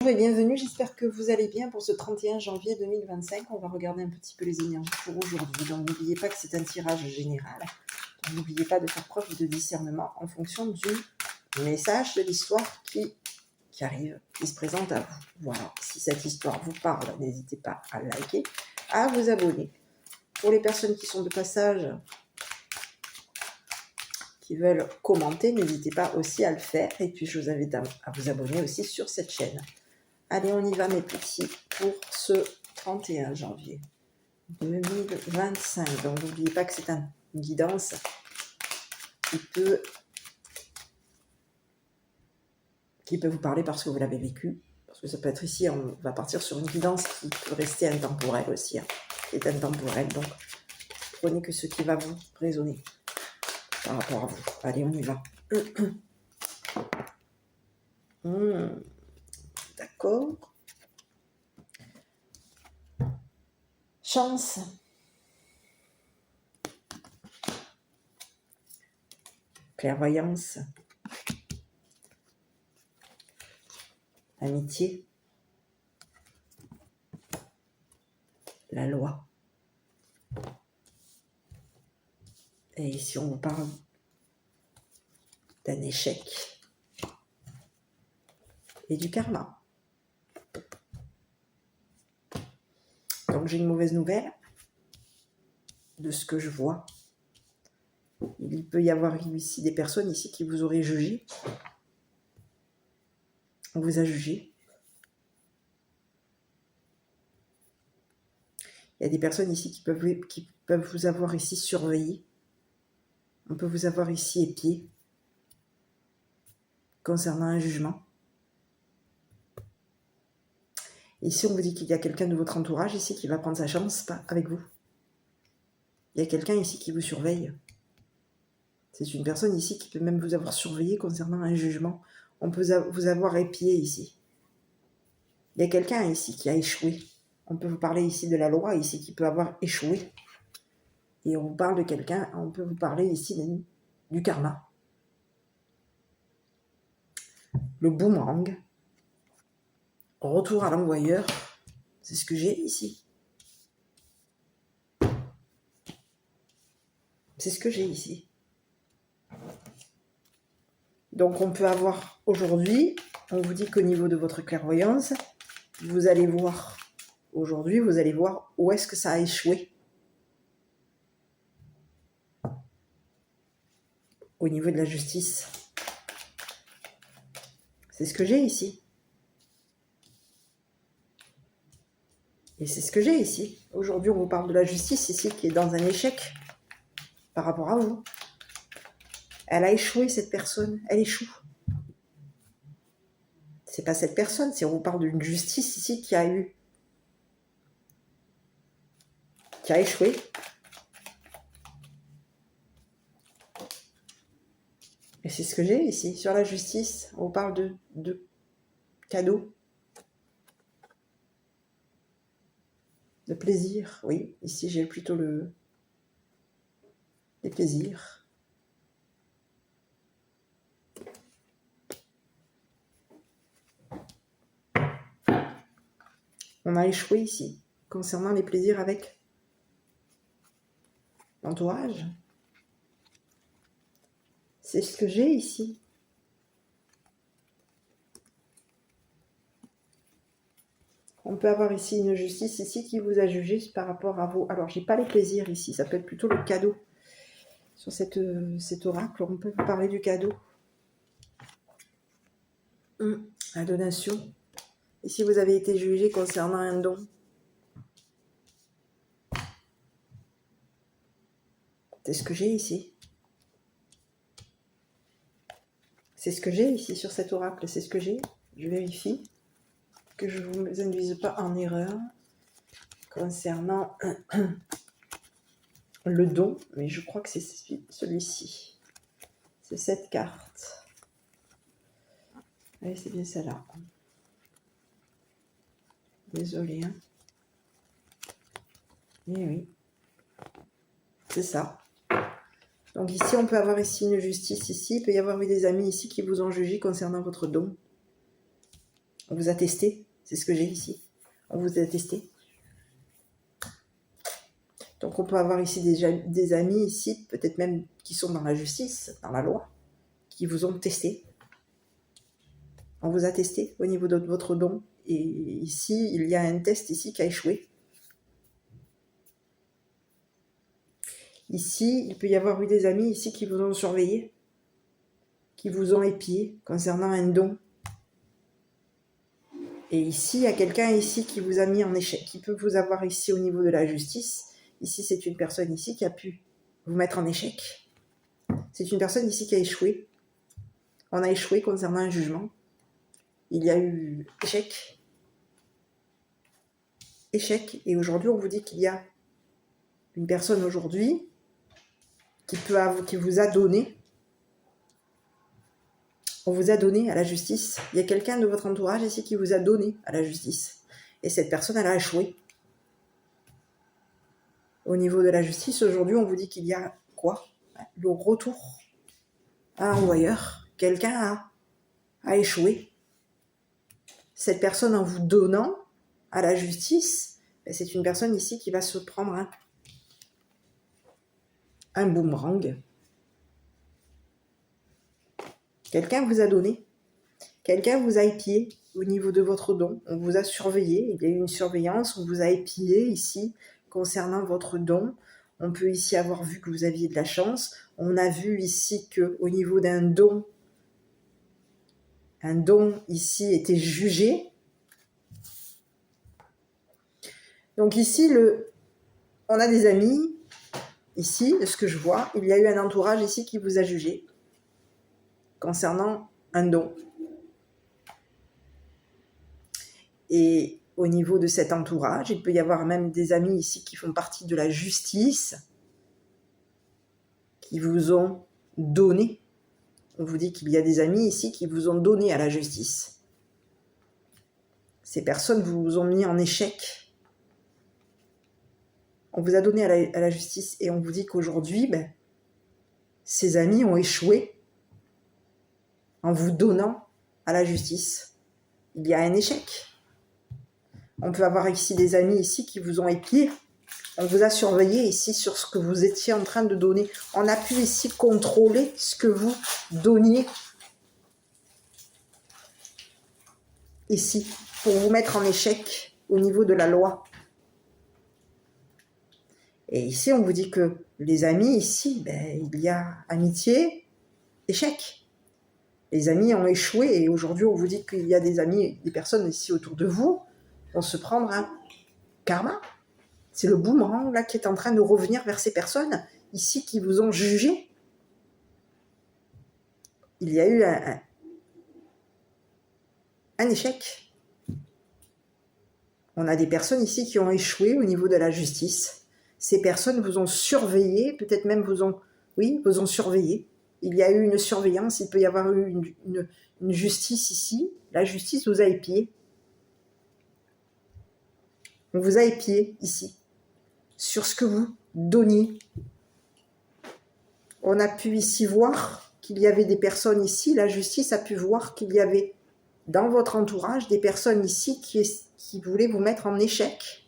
Bonjour et bienvenue, j'espère que vous allez bien pour ce 31 janvier 2025. On va regarder un petit peu les énergies pour aujourd'hui. Donc n'oubliez pas que c'est un tirage général. Donc n'oubliez pas de faire preuve de discernement en fonction du message de l'histoire qui arrive, qui se présente à vous. Voilà, si cette histoire vous parle, n'hésitez pas à liker, à vous abonner. Pour les personnes qui sont de passage, qui veulent commenter, n'hésitez pas aussi à le faire. Et puis je vous invite à vous abonner aussi sur cette chaîne. Allez, on y va mes petits pour ce 31 janvier 2025. Donc n'oubliez pas que c'est une guidance qui peut vous parler parce que vous l'avez vécu. Parce que ça peut être ici, on va partir sur une guidance qui peut rester intemporelle aussi. Qui est intemporelle, donc prenez que ce qui va vous résonner par rapport à vous. Allez, on y va. D'accord. Chance. Clairvoyance. Amitié. La loi. Et ici, on vous parle d'un échec et du karma. Donc, j'ai une mauvaise nouvelle de ce que je vois. Il peut y avoir ici des personnes ici qui vous auraient jugé. On vous a jugé. Il y a des personnes ici qui peuvent vous avoir ici surveillé. On peut vous avoir ici épié concernant un jugement. Ici, on vous dit qu'il y a quelqu'un de votre entourage ici qui va prendre sa chance avec vous. Il y a quelqu'un ici qui vous surveille. C'est une personne ici qui peut même vous avoir surveillé concernant un jugement. On peut vous avoir épié ici. Il y a quelqu'un ici qui a échoué. On peut vous parler ici de la loi ici qui peut avoir échoué. Et on vous parle de quelqu'un, on peut vous parler ici du karma. Le boomerang. Retour à l'envoyeur. C'est ce que j'ai ici. C'est ce que j'ai ici. Donc on peut avoir aujourd'hui, on vous dit qu'au niveau de votre clairvoyance, vous allez voir, aujourd'hui, vous allez voir où est-ce que ça a échoué. Au niveau de la justice. C'est ce que j'ai ici. Et c'est ce que j'ai ici. Aujourd'hui, on vous parle de la justice ici qui est dans un échec par rapport à vous. Elle a échoué, cette personne. Elle échoue. C'est pas cette personne, c'est on vous parle d'une justice ici qui a échoué. Et c'est ce que j'ai ici. Sur la justice, on vous parle de cadeaux. De plaisir, oui. Ici, j'ai plutôt les plaisirs. On a échoué ici, concernant les plaisirs avec l'entourage. C'est ce que j'ai ici. On peut avoir ici une justice ici qui vous a jugé par rapport à vous. Alors, j'ai pas les plaisirs ici, ça peut être plutôt le cadeau. Sur cet oracle, on peut vous parler du cadeau. La donation. Ici, vous avez été jugé concernant un don. C'est ce que j'ai ici. C'est ce que j'ai ici sur cet oracle. C'est ce que j'ai. Je vérifie que je ne vous induise pas en erreur concernant le don. Mais je crois que c'est celui-ci. C'est cette carte. Allez, c'est bien celle-là. Désolée. Hein. Mais oui. C'est ça. Donc ici, on peut avoir ici une justice ici. Il peut y avoir eu des amis ici qui vous ont jugé concernant votre don. On vous a testé, c'est ce que j'ai ici. On vous a testé. Donc on peut avoir ici des amis ici, peut-être même qui sont dans la justice, dans la loi, qui vous ont testé. On vous a testé au niveau de votre don. Et ici, il y a un test ici qui a échoué. Ici, il peut y avoir eu des amis ici qui vous ont surveillé, qui vous ont épié concernant un don. Et ici, il y a quelqu'un ici qui vous a mis en échec, qui peut vous avoir ici au niveau de la justice. Ici, c'est une personne ici qui a pu vous mettre en échec. C'est une personne ici qui a échoué. On a échoué concernant un jugement. Il y a eu échec. Échec. Et aujourd'hui, on vous dit qu'il y a une personne aujourd'hui qui vous a donné. On vous a donné à la justice. Il y a quelqu'un de votre entourage ici qui vous a donné à la justice. Et cette personne, elle a échoué. Au niveau de la justice, aujourd'hui, on vous dit qu'il y a quoi? Le retour à un ou ailleurs. Quelqu'un a échoué. Cette personne, en vous donnant à la justice, c'est une personne ici qui va se prendre un boomerang. Quelqu'un vous a donné. Quelqu'un vous a épié au niveau de votre don. On vous a surveillé. Il y a eu une surveillance. On vous a épié ici concernant votre don. On peut ici avoir vu que vous aviez de la chance. On a vu ici qu'au niveau d'un don, un don ici était jugé. Donc ici, on a des amis. Ici, de ce que je vois, il y a eu un entourage ici qui vous a jugé concernant un don. Et au niveau de cet entourage, il peut y avoir même des amis ici qui font partie de la justice, qui vous ont donné. On vous dit qu'il y a des amis ici qui vous ont donné à la justice. Ces personnes vous ont mis en échec. On vous a donné à la justice et on vous dit qu'aujourd'hui, ces amis ont échoué en vous donnant à la justice. Il y a un échec. On peut avoir ici des amis ici qui vous ont épié. On vous a surveillé ici sur ce que vous étiez en train de donner. On a pu ici contrôler ce que vous donniez ici pour vous mettre en échec au niveau de la loi. Et ici, on vous dit que les amis, ici, il y a amitié, échec. Les amis ont échoué et aujourd'hui, on vous dit qu'il y a des amis, des personnes ici autour de vous vont se prendre un karma. C'est le boomerang là qui est en train de revenir vers ces personnes ici qui vous ont jugé. Il y a eu un échec. On a des personnes ici qui ont échoué au niveau de la justice. Ces personnes vous ont surveillé, peut-être même vous ont surveillé. Il y a eu une surveillance, il peut y avoir eu une justice ici. La justice vous a épié. On vous a épié ici, sur ce que vous donniez. On a pu ici voir qu'il y avait des personnes ici, la justice a pu voir qu'il y avait dans votre entourage des personnes ici qui voulaient vous mettre en échec,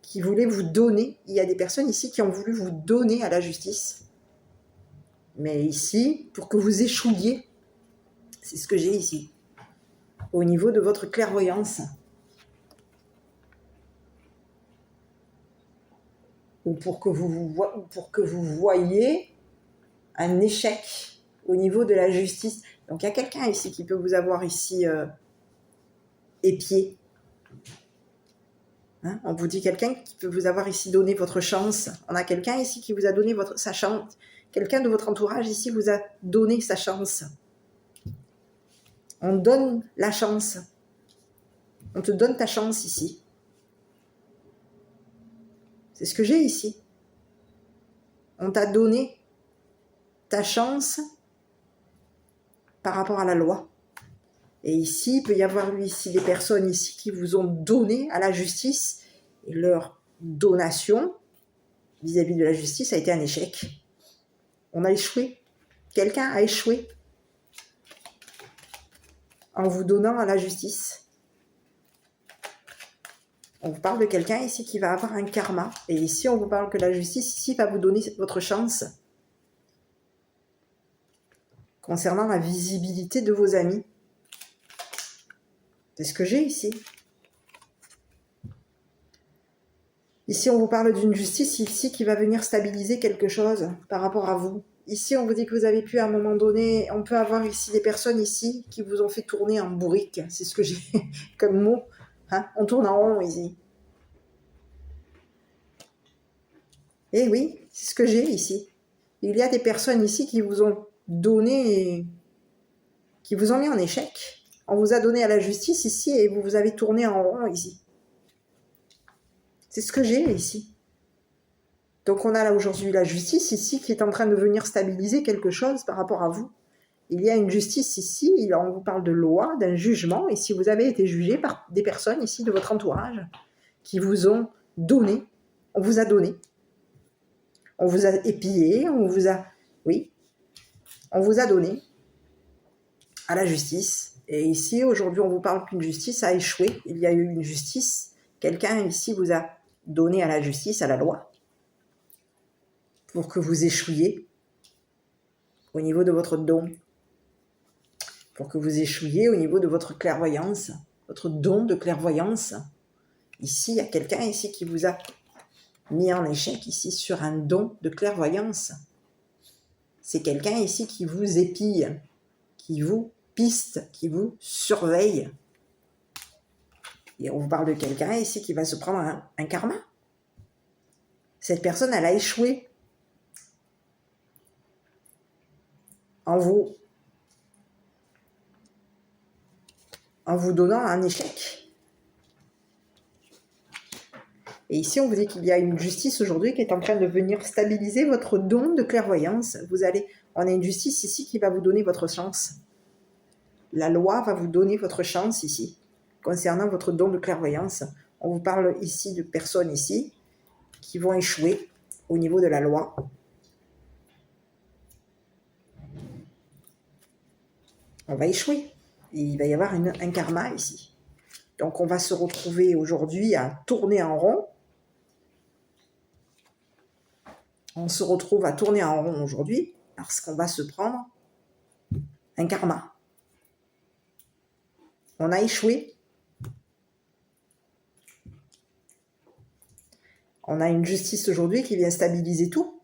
qui voulaient vous donner. Il y a des personnes ici qui ont voulu vous donner à la justice. Mais ici, pour que vous échouiez, c'est ce que j'ai ici, au niveau de votre clairvoyance. Ou pour que vous voyiez un échec au niveau de la justice. Donc il y a quelqu'un ici qui peut vous avoir ici épié. Hein, on vous dit quelqu'un qui peut vous avoir ici donné votre chance. On a quelqu'un ici qui vous a donné sa chance. Quelqu'un de votre entourage ici vous a donné sa chance. On donne la chance. On te donne ta chance ici. C'est ce que j'ai ici. On t'a donné ta chance par rapport à la loi. Et ici, il peut y avoir ici des personnes ici qui vous ont donné à la justice et leur donation vis-à-vis de la justice a été un échec. On a échoué. Quelqu'un a échoué en vous donnant à la justice. On vous parle de quelqu'un ici qui va avoir un karma. Et ici, on vous parle que la justice ici va vous donner votre chance concernant la visibilité de vos amis. C'est ce que j'ai ici. Ici, on vous parle d'une justice ici qui va venir stabiliser quelque chose par rapport à vous. Ici, on vous dit que vous avez pu à un moment donné, on peut avoir ici des personnes ici qui vous ont fait tourner en bourrique. C'est ce que j'ai comme mot. Hein, on tourne en rond ici. Eh oui, c'est ce que j'ai ici. Il y a des personnes ici qui vous ont donné, qui vous ont mis en échec. On vous a donné à la justice ici et vous avez tourné en rond ici. C'est ce que j'ai ici. Donc on a là aujourd'hui la justice ici qui est en train de venir stabiliser quelque chose par rapport à vous. Il y a une justice ici, on vous parle de loi, d'un jugement, et si vous avez été jugé par des personnes ici de votre entourage qui vous ont donné, on vous a donné. On vous a épillé, on vous a donné à la justice. Et ici, aujourd'hui, on vous parle qu'une justice a échoué. Il y a eu une justice. Quelqu'un ici vous a donné à la justice, à la loi, pour que vous échouiez au niveau de votre don. Pour que vous échouiez au niveau de votre clairvoyance, votre don de clairvoyance. Ici, il y a quelqu'un ici qui vous a mis en échec ici sur un don de clairvoyance. C'est quelqu'un ici qui vous épille, qui vous piste, qui vous surveille. Et on vous parle de quelqu'un ici qui va se prendre un karma. Cette personne, elle a échoué en vous donnant un échec. Et ici, on vous dit qu'il y a une justice aujourd'hui qui est en train de venir stabiliser votre don de clairvoyance. On a une justice ici qui va vous donner votre chance. La loi va vous donner votre chance ici, concernant votre don de clairvoyance. On vous parle ici de personnes ici qui vont échouer au niveau de la loi. On va échouer. Il va y avoir un karma ici. Donc on va se retrouver aujourd'hui à tourner en rond. On se retrouve à tourner en rond aujourd'hui parce qu'on va se prendre un karma. On a échoué. On a une justice aujourd'hui qui vient stabiliser tout.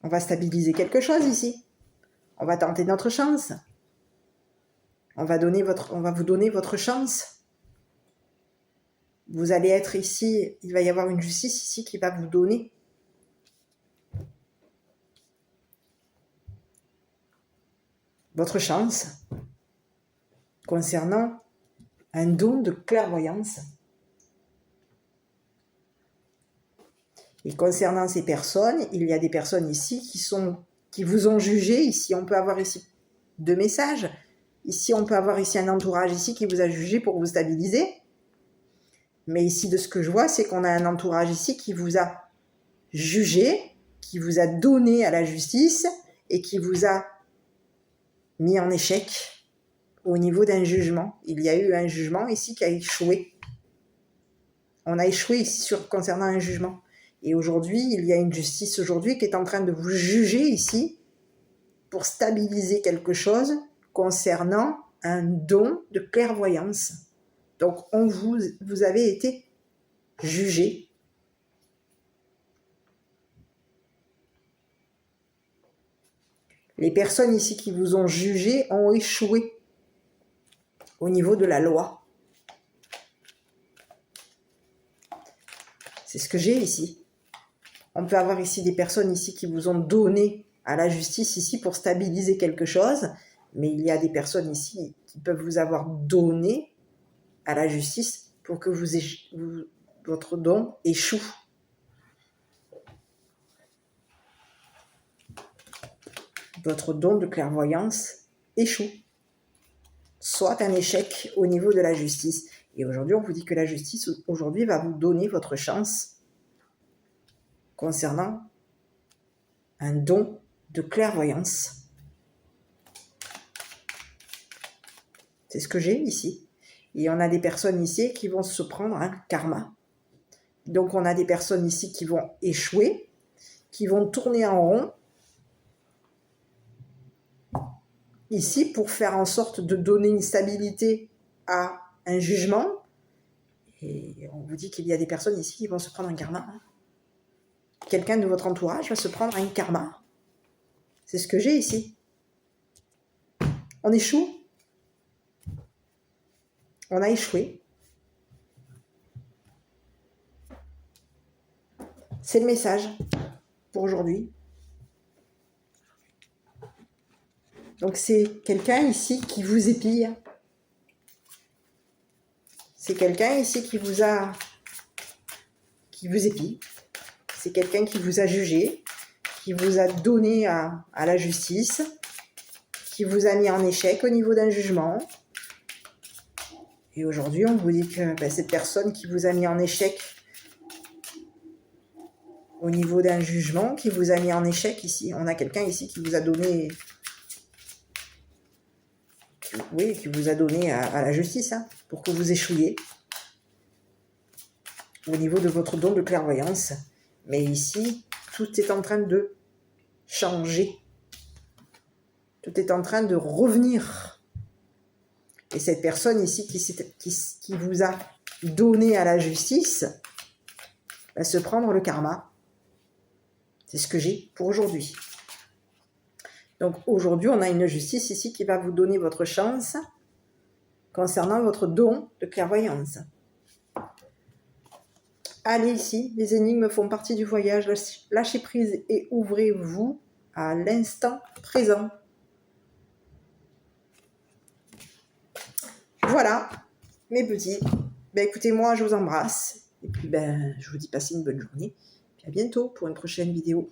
On va stabiliser quelque chose ici. On va tenter notre chance. On va vous donner votre chance. Vous allez être ici, il va y avoir une justice ici qui va vous donner votre chance concernant un don de clairvoyance. Et concernant ces personnes, il y a des personnes ici qui vous ont jugé. Ici, on peut avoir ici 2 messages. Ici, on peut avoir ici un entourage ici qui vous a jugé pour vous stabiliser. Mais ici, de ce que je vois, c'est qu'on a un entourage ici qui vous a jugé, qui vous a donné à la justice et qui vous a mis en échec au niveau d'un jugement. Il y a eu un jugement ici qui a échoué. On a échoué ici concernant un jugement. Et aujourd'hui, il y a une justice aujourd'hui qui est en train de vous juger ici pour stabiliser quelque chose concernant un don de clairvoyance. Donc, vous avez été jugé. Les personnes ici qui vous ont jugé ont échoué au niveau de la loi. C'est ce que j'ai ici. On peut avoir ici des personnes ici qui vous ont donné à la justice ici pour stabiliser quelque chose, mais il y a des personnes ici qui peuvent vous avoir donné à la justice pour que votre don échoue. Votre don de clairvoyance échoue. Soit un échec au niveau de la justice. Et aujourd'hui, on vous dit que la justice, aujourd'hui, va vous donner votre chance concernant un don de clairvoyance. C'est ce que j'ai ici. Et on a des personnes ici qui vont se prendre un karma. Donc on a des personnes ici qui vont échouer, qui vont tourner en rond, ici pour faire en sorte de donner une stabilité à un jugement. Et on vous dit qu'il y a des personnes ici qui vont se prendre un karma. Quelqu'un de votre entourage va se prendre un karma. C'est ce que j'ai ici. On échoue. On a échoué. C'est le message pour aujourd'hui. Donc c'est quelqu'un ici qui vous épille. C'est quelqu'un ici qui vous épille. C'est quelqu'un qui vous a jugé, qui vous a donné à la justice, qui vous a mis en échec au niveau d'un jugement. Et aujourd'hui, on vous dit que cette personne qui vous a mis en échec au niveau d'un jugement, qui vous a mis en échec ici, on a quelqu'un ici qui vous a donné... Oui, qui vous a donné à la justice, pour que vous échouiez au niveau de votre don de clairvoyance. Mais ici, tout est en train de changer. Tout est en train de revenir. Et cette personne ici qui vous a donné à la justice va se prendre le karma. C'est ce que j'ai pour aujourd'hui. Donc aujourd'hui, on a une justice ici qui va vous donner votre chance concernant votre don de clairvoyance. Allez ici, les énigmes font partie du voyage. Lâchez prise et ouvrez-vous à l'instant présent. Voilà, mes petits. Écoutez, moi, je vous embrasse. Et puis, je vous dis passez une bonne journée. Puis à bientôt pour une prochaine vidéo.